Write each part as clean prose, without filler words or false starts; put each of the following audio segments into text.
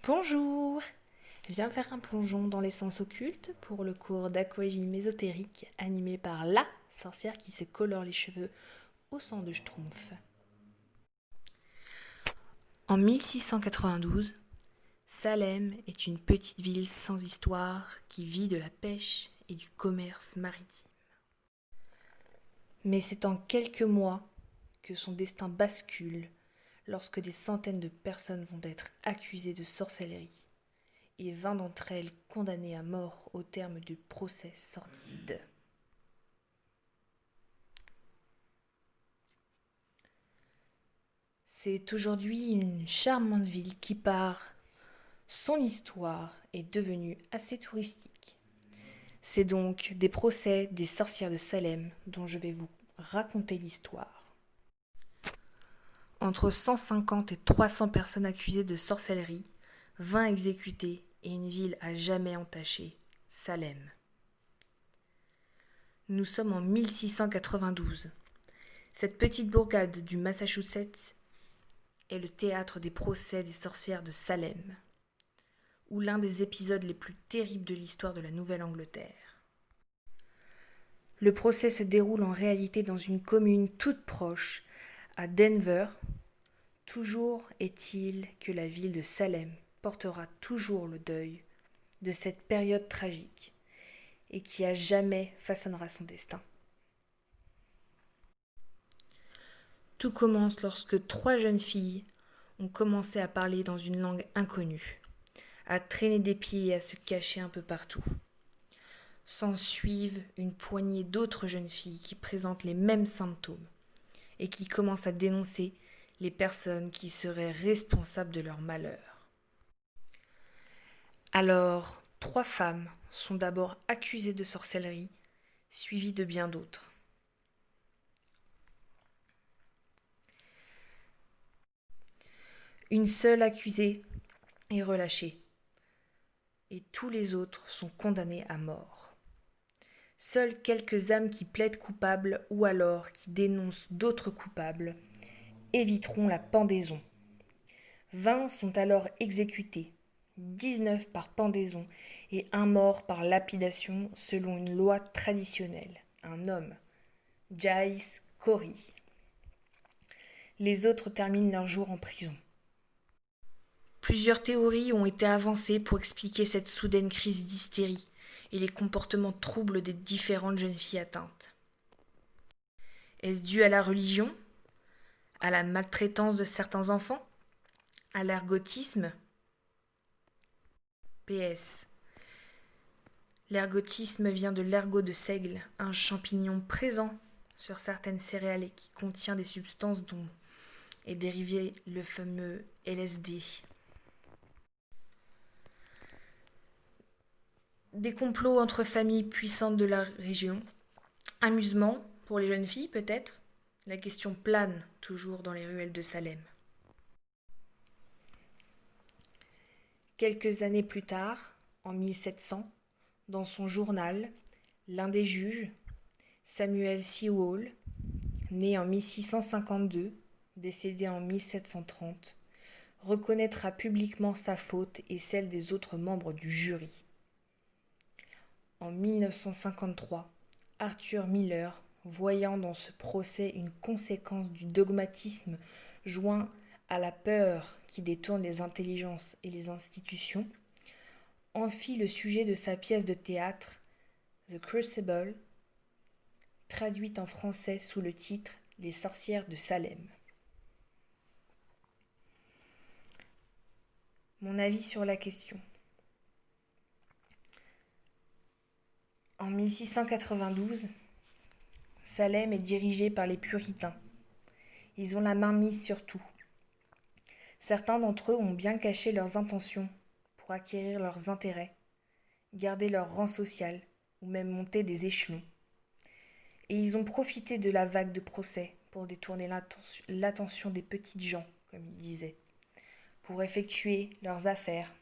Bonjour! Viens faire un plongeon dans les sens occultes pour le cours d'aquagie mésotérique animé par la sorcière qui se colore les cheveux au sang de Schtroumpf. En 1692, Salem est une petite ville sans histoire qui vit de la pêche et du commerce maritime. Mais c'est en quelques mois que son destin bascule lorsque des centaines de personnes vont être accusées de sorcellerie et 20 d'entre elles condamnées à mort au terme du procès sordide. C'est aujourd'hui une charmante ville qui, par son histoire, est devenue assez touristique. C'est donc des procès des sorcières de Salem dont je vais vous raconter l'histoire. Entre 150 et 300 personnes accusées de sorcellerie, 20 exécutées et une ville à jamais entachée, Salem. Nous sommes en 1692. Cette petite bourgade du Massachusetts est le théâtre des procès des sorcières de Salem, ou l'un des épisodes les plus terribles de l'histoire de la Nouvelle-Angleterre. Le procès se déroule en réalité dans une commune toute proche, à Denver. Toujours est-il que la ville de Salem portera toujours le deuil de cette période tragique et qui à jamais façonnera son destin. Tout commence lorsque 3 jeunes filles ont commencé à parler dans une langue inconnue, à traîner des pieds et à se cacher un peu partout. S'ensuivent une poignée d'autres jeunes filles qui présentent les mêmes symptômes et qui commencent à dénoncer les personnes qui seraient responsables de leur malheur. Alors, 3 femmes sont d'abord accusées de sorcellerie, suivies de bien d'autres. Une seule accusée est relâchée et tous les autres sont condamnés à mort. Seules quelques âmes qui plaident coupables ou alors qui dénoncent d'autres coupables éviteront la pendaison. 20 sont alors exécutés, 19 par pendaison et un mort par lapidation selon une loi traditionnelle, un homme, Giles Corey. Les autres terminent leur jour en prison. Plusieurs théories ont été avancées pour expliquer cette soudaine crise d'hystérie et les comportements troubles des différentes jeunes filles atteintes. Est-ce dû à la religion, à la maltraitance de certains enfants, à l'ergotisme? PS. L'ergotisme vient de l'ergot de seigle, un champignon présent sur certaines céréales et qui contient des substances dont est dérivé le fameux LSD. Des complots entre familles puissantes de la région. Amusement pour les jeunes filles peut-être. La question plane toujours dans les ruelles de Salem. Quelques années plus tard, en 1700, dans son journal, l'un des juges, Samuel Sewall, né en 1652, décédé en 1730, reconnaîtra publiquement sa faute et celle des autres membres du jury. En 1953, Arthur Miller, voyant dans ce procès une conséquence du dogmatisme joint à la peur qui détourne les intelligences et les institutions, en fit le sujet de sa pièce de théâtre The Crucible, traduite en français sous le titre Les sorcières de Salem. Mon avis sur la question. En 1692, Salem est dirigé par les puritains. Ils ont la main mise sur tout. Certains d'entre eux ont bien caché leurs intentions pour acquérir leurs intérêts, garder leur rang social ou même monter des échelons. Et ils ont profité de la vague de procès pour détourner l'attention des petites gens, comme ils disaient, pour effectuer leurs affaires.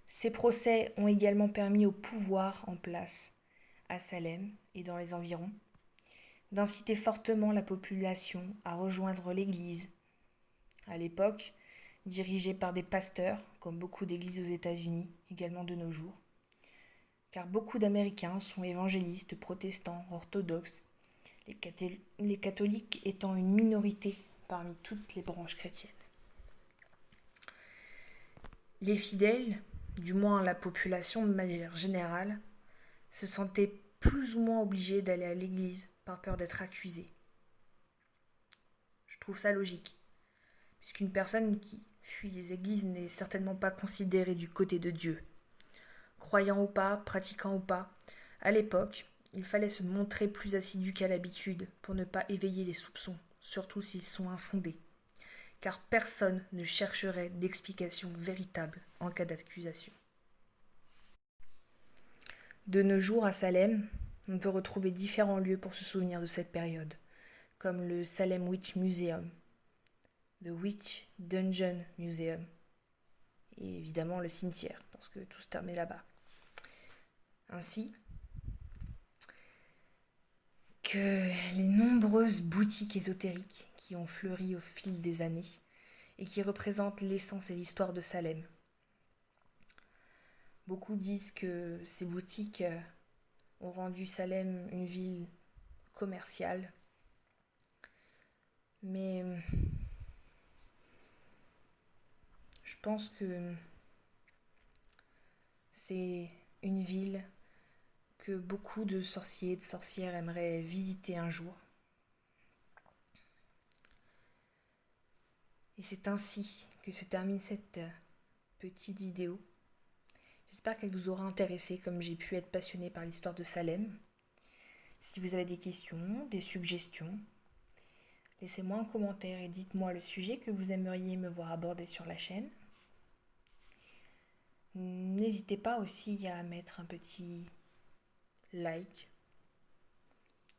Ces procès ont également permis au pouvoir en place, à Salem et dans les environs, d'inciter fortement la population à rejoindre l'Église. À l'époque, dirigée par des pasteurs, comme beaucoup d'églises aux États-Unis, également de nos jours. Car beaucoup d'Américains sont évangélistes, protestants, orthodoxes, les catholiques étant une minorité parmi toutes les branches chrétiennes. Les fidèles, du moins la population de manière générale, se sentaient plus ou moins obligés d'aller à l'église par peur d'être accusés. Je trouve ça logique, puisqu'une personne qui fuit les églises n'est certainement pas considérée du côté de Dieu. Croyant ou pas, pratiquant ou pas, à l'époque, il fallait se montrer plus assidu qu'à l'habitude pour ne pas éveiller les soupçons, surtout s'ils sont infondés. Car personne ne chercherait d'explication véritable en cas d'accusation. De nos jours à Salem, on peut retrouver différents lieux pour se souvenir de cette période, comme le Salem Witch Museum, le Witch Dungeon Museum, et évidemment le cimetière, parce que tout se termine là-bas. Ainsi que les nombreuses boutiques ésotériques qui ont fleuri au fil des années et qui représentent l'essence et l'histoire de Salem. Beaucoup disent que ces boutiques ont rendu Salem une ville commerciale, mais je pense que c'est une ville que beaucoup de sorciers et de sorcières aimeraient visiter un jour. Et c'est ainsi que se termine cette petite vidéo. J'espère qu'elle vous aura intéressé comme j'ai pu être passionnée par l'histoire de Salem. Si vous avez des questions, des suggestions, laissez-moi un commentaire et dites-moi le sujet que vous aimeriez me voir aborder sur la chaîne. N'hésitez pas aussi à mettre un petit like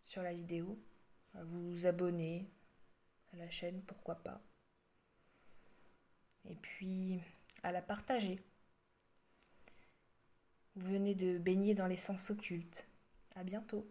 sur la vidéo, à vous abonner à la chaîne, pourquoi pas. Et puis à la partager. Vous venez de baigner dans les sens occultes. À bientôt.